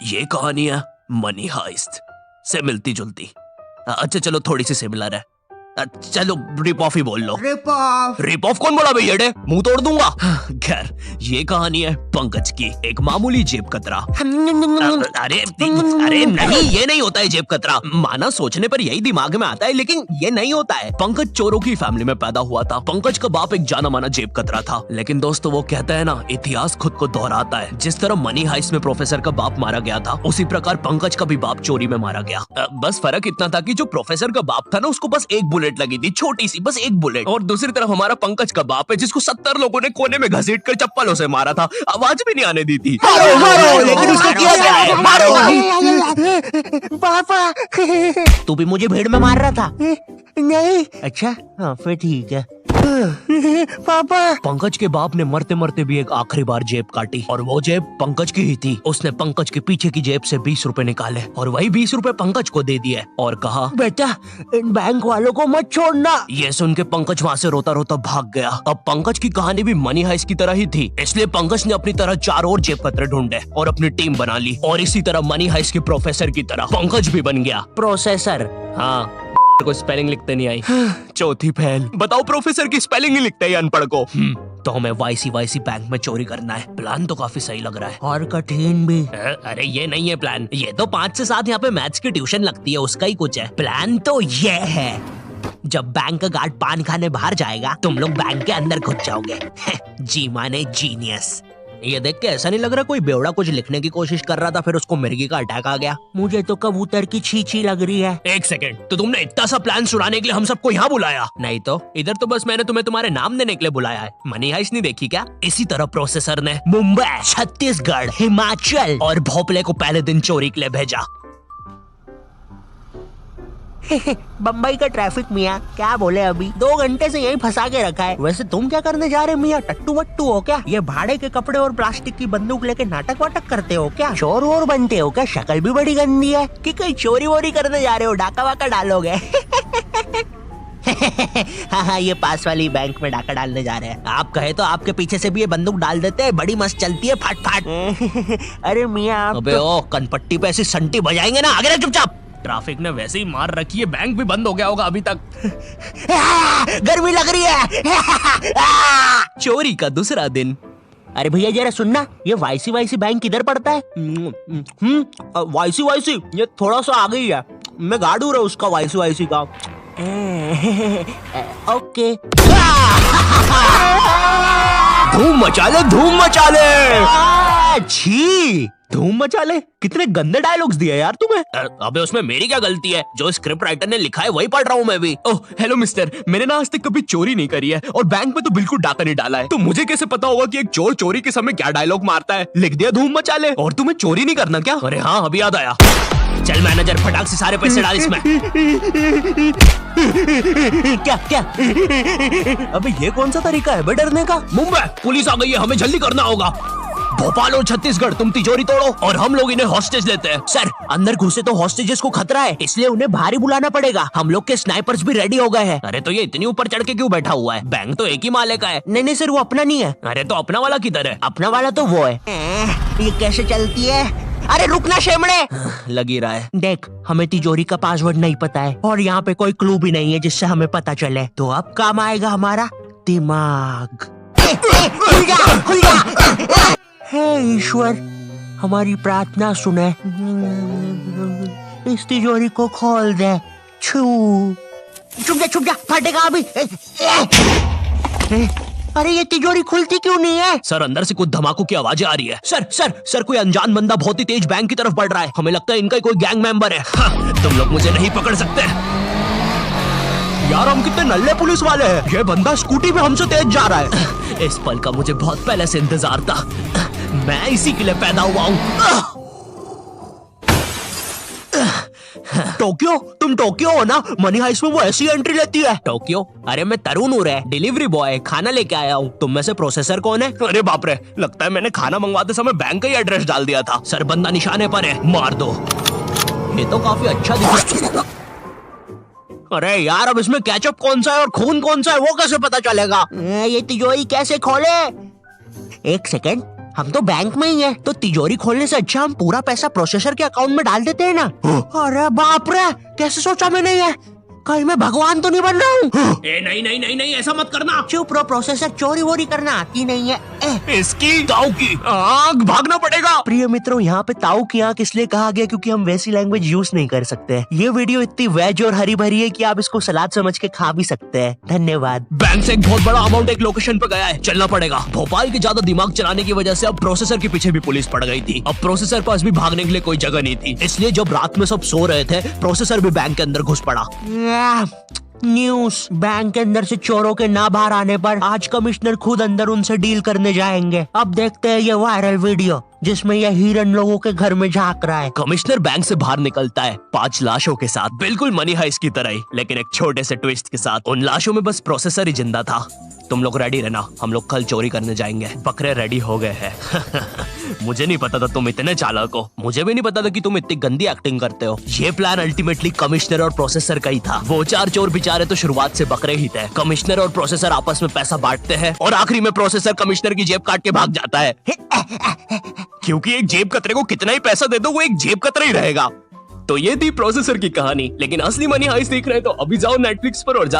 ये कहानी है मनी हाइस्ट से मिलती जुलती। अच्छा चलो थोड़ी सी सिमिलर है। चलो रिप ऑफ ही बोल लो। रिप ऑफ कौन बोला भैया? मुंह तोड़ दूंगा। खैर ये कहानी है पंकज की, एक मामूली जेब कतरा। अरे नहीं, ये नहीं होता है जेब कतरा। माना सोचने पर यही दिमाग में आता है, लेकिन ये नहीं होता है। पंकज चोरों की फैमिली में पैदा हुआ था। पंकज का बाप एक जाना माना जेब कतरा था। लेकिन दोस्तों वो कहता है ना, इतिहास खुद को दोहराता है। जिस तरह मनी हाइस्ट में प्रोफेसर का बाप मारा गया था, उसी प्रकार पंकज का भी बाप चोरी में मारा गया। बस फर्क इतना था कि जो प्रोफेसर का बाप था ना, उसको बस एक बुलेट लगी थी, छोटी सी, बस एक बुलेट। और दूसरी तरफ हमारा पंकज का बाप है, जिसको 70 लोगों ने कोने में घसीट कर चप्पलों से मारा था, आवाज भी नहीं आने दी थी। मारो, लेकिन उसको किया क्या है? मारो। पापा तू भी मुझे भीड़ में मार रहा था? नहीं। अच्छा हाँ फिर ठीक है। पापा पंकज के बाप ने मरते मरते भी एक आखिरी बार जेब काटी, और वो जेब पंकज की ही थी। उसने पंकज के पीछे की जेब से 20 रुपए निकाले और वही 20 रुपए पंकज को दे दिए और कहा, बेटा इन बैंक वालों को मत छोड़ना। ये सुन के पंकज वहाँ से रोता रोता भाग गया। अब पंकज की कहानी भी मनी हाइस्ट की तरह ही थी, इसलिए पंकज ने अपनी तरह 4 और जेब कतरे ढूंढे और अपनी टीम बना ली। और इसी तरह मनी हाइस्ट के प्रोफेसर की तरह पंकज भी बन गया प्रोसेसर। हाँ को स्पेलिंग लिखते नहीं आई। चौथी फैल। बताओ प्रोफेसर की स्पेलिंग ही लिखते हैं अनपढ़ को। तो हमें वाईसी बैंक में चोरी करना है। प्लान तो काफी सही लग रहा है और कठिन भी। अरे ये नहीं है प्लान, ये तो 5 से 7 यहाँ पे मैथ्स की ट्यूशन लगती है, उसका ही कुछ है। प्लान तो ये है, जब बैंक का गार्ड पान खाने बाहर जाएगा, तुम लोग बैंक के अंदर घुस जाओगे। जी माने जीनियस। ये देख के ऐसा नहीं लग रहा कोई बेवड़ा कुछ लिखने की कोशिश कर रहा था, फिर उसको मिर्गी का अटैक आ गया। मुझे तो कबूतर की छींची लग रही है। एक सेकंड, तो तुमने इतना सा प्लान सुनाने के लिए हम सबको यहाँ बुलाया? नहीं तो इधर तो बस मैंने तुम्हें तुम्हारे नाम देने के लिए बुलाया है। मनी हाइस्ट नहीं देखी क्या? इसी तरह प्रोसेसर ने मुंबई, छत्तीसगढ़, हिमाचल और भोपले को पहले दिन चोरी के लिए भेजा। बम्बई का ट्रैफिक मियाँ, क्या बोले अभी 2 घंटे से यहीं फंसा के रखा है। वैसे तुम क्या करने जा रहे मियाँ? टट्टू वट्टू हो क्या? ये भाड़े के कपड़े और प्लास्टिक की बंदूक लेके नाटक वाटक करते हो क्या? चोर वोर बनते हो क्या? शक्ल भी बड़ी गंदी है। कि कहीं चोरी वोरी करने जा रहे हो? डाका वाका डालोगे? हाँ, ये पास वाली बैंक में डाका डालने जा रहे हैं। आप कहे तो आपके पीछे से भी ये बंदूक डाल देते हैं, बड़ी मस्त चलती है, फट फट। अरे मियाँ अबे ओ कनपट्टी पे ऐसी संटी बजाएंगे ना, आगे चुपचाप। ट्रैफिक ने वैसे ही मार रखी है, बैंक भी बंद हो गया होगा अभी तक। गर्मी लग रही है। चोरी का दूसरा दिन। अरे भैया जरा सुनना, ये वाईसी बैंक किधर पड़ता है? वाईसी ये थोड़ा सा आगे ही है। मैं गाड़ू रहा उसका वाईसी का। ओके। धूम मचा ले, धूम मचा ले। छी, धूम मचा ले। कितने गंदे डायलॉग्स दिए यार तुम्हें। अबे उसमें मेरी क्या गलती है? जो स्क्रिप्ट राइटर ने लिखा है वही पढ़ रहा हूँ मैं भी। ओह हेलो मिस्टर, मैंने ना आज तक कभी चोरी नहीं करी है और बैंक में तो बिल्कुल डाका नहीं डाला है, तो मुझे कैसे पता होगा कि एक चोर चोरी के समय क्या डायलॉग मारता है? लिख दिया धूम मचा ले। और तुम्हें चोरी नहीं करना क्या? अरे हाँ अभी याद आया। चल मैनेजर फटाक से सारे पैसे डाल इसमें। क्या क्या? अबे ये कौन सा तरीका है बे डरने का? मुंबई पुलिस आ गई है, हमें जल्दी करना होगा। भोपाल और छत्तीसगढ़ तुम तिजोरी तोड़ो और हम लोग इन्हें हॉस्टेज लेते हैं। सर अंदर घुसे तो हॉस्टेजेस को खतरा है, इसलिए उन्हें बाहर ही बुलाना पड़ेगा। हम लोग के स्नाइपर्स भी रेडी हो गए हैं। अरे तो ये इतनी ऊपर चढ़ के क्यों बैठा हुआ है? बैंक तो एक ही माले का है। नहीं सर, वो अपना नहीं है। अरे तो अपना वाला किधर है? अपना वाला तो वो है। ये कैसे चलती है? अरे रुकना शेमड़े। लगी रहा है। देख, हमें तिजोरी का पासवर्ड नहीं पता है और यहाँ पे कोई क्लू भी नहीं है जिससे हमें पता चले, तो अब काम आएगा हमारा दिमाग। खुल जा। हे ईश्वर, हमारी प्रार्थना सुने, इस तिजोरी को खोल दे। छू। छुप जा, फटेगा अभी। अरे ये तिजोरी खुलती क्यों नहीं है? सर अंदर से कुछ धमाकों की आवाजें आ रही है। सर कोई अनजान बंदा बहुत ही तेज बैंक की तरफ बढ़ रहा है। हमें लगता है इनका ही कोई गैंग मेंबर है। हाँ, तुम लोग मुझे नहीं पकड़ सकते। यार हम कितने नल्ले पुलिस वाले हैं। ये बंदा स्कूटी पे हमसे तेज जा रहा है। इस पल का मुझे बहुत पहले से इंतजार था। मैं इसी के लिए पैदा हुआ हूँ। टोक्यो, तुम टोक्यो हो ना? मनी हाइस्ट में वो ऐसी एंट्री लेती है। टोक्यो? अरे मैं तरुण हूँ रे, डिलीवरी बॉय, खाना लेके आया हूँ। तुम में से प्रोसेसर कौन है? अरे बाप रे, लगता है मैंने खाना मंगवाते समय बैंक का ही एड्रेस डाल दिया था। सर बंदा निशाने पर है, मार दो। ये तो काफी अच्छा दिख रहा। अरे यार अब इसमें केचप कौन सा है और खून कौन सा है वो कैसे पता चलेगा? ये तिजोरी कैसे खोले? एक सेकंड, हम तो बैंक में ही है, तो तिजोरी खोलने से अच्छा हम पूरा पैसा प्रोसेसर के अकाउंट में डाल देते हैं ना। अरे बाप रे, कैसे सोचा मैंने ये? कहीं मैं भगवान तो नहीं बन रहा हूँ? नहीं नहीं नहीं नहीं, ऐसा मत करना। चुप रहो, प्रोसेसर चोरी वोरी करना आती नहीं है। इसकी ताऊ की आग भागना पड़ेगा। प्रिय मित्रों, यहाँ पे ताऊ की आंख इसलिए कहा गया क्योंकि हम वैसी लैंग्वेज यूज नहीं कर सकते। ये वीडियो इतनी वेज और हरी भरी है कि आप इसको सलाद समझ के खा भी सकते हैं। धन्यवाद। बैंक से एक बहुत बड़ा अमाउंट एक लोकेशन पे गया है, चलना पड़ेगा। भोपाल के ज्यादा दिमाग चलाने की वजह से अब प्रोसेसर के पीछे भी पुलिस पड़ गई थी। अब प्रोसेसर पास भी भागने के लिए कोई जगह नहीं थी, इसलिए जब रात में सब सो रहे थे प्रोसेसर भी बैंक के अंदर घुस पड़ा। न्यूज, बैंक के अंदर से चोरों के ना बाहर आने पर आज कमिश्नर खुद अंदर उनसे डील करने जाएंगे। अब देखते हैं ये वायरल वीडियो जिसमें यह हिरन लोगों के घर में झांक रहा है। कमिश्नर बैंक से बाहर निकलता है 5 लाशों के साथ, बिल्कुल मनी हाइस्ट की तरह ही, लेकिन एक छोटे से ट्विस्ट के साथ। उन लाशों में बस प्रोसेसर ही जिंदा था। तुम लोग रेडी रहना, हम लोग कल चोरी करने जाएंगे। बकरे रेडी हो गए हैं। मुझे नहीं पता था तुम इतने चालाक हो, मुझे भी नहीं पता था कि तुम इतनी गंदी एक्टिंग करते हो। ये प्लान अल्टीमेटली कमिश्नर और प्रोसेसर का ही था। वो 4 चोर बेचारे तो शुरुआत से बकरे ही थे। कमिश्नर और प्रोसेसर आपस में पैसा बांटते हैं और आखिरी में प्रोसेसर कमिश्नर की जेब काट के भाग जाता है। क्योंकि एक जेब कतरे को कितना ही पैसा दे दो वो एक जेब कतरा ही रहेगा। तो ये थी प्रोसेसर की कहानी, लेकिन असली मनी हाइस्ट देख रहे हैं तो अभी जाओ नेटफ्लिक्स पर और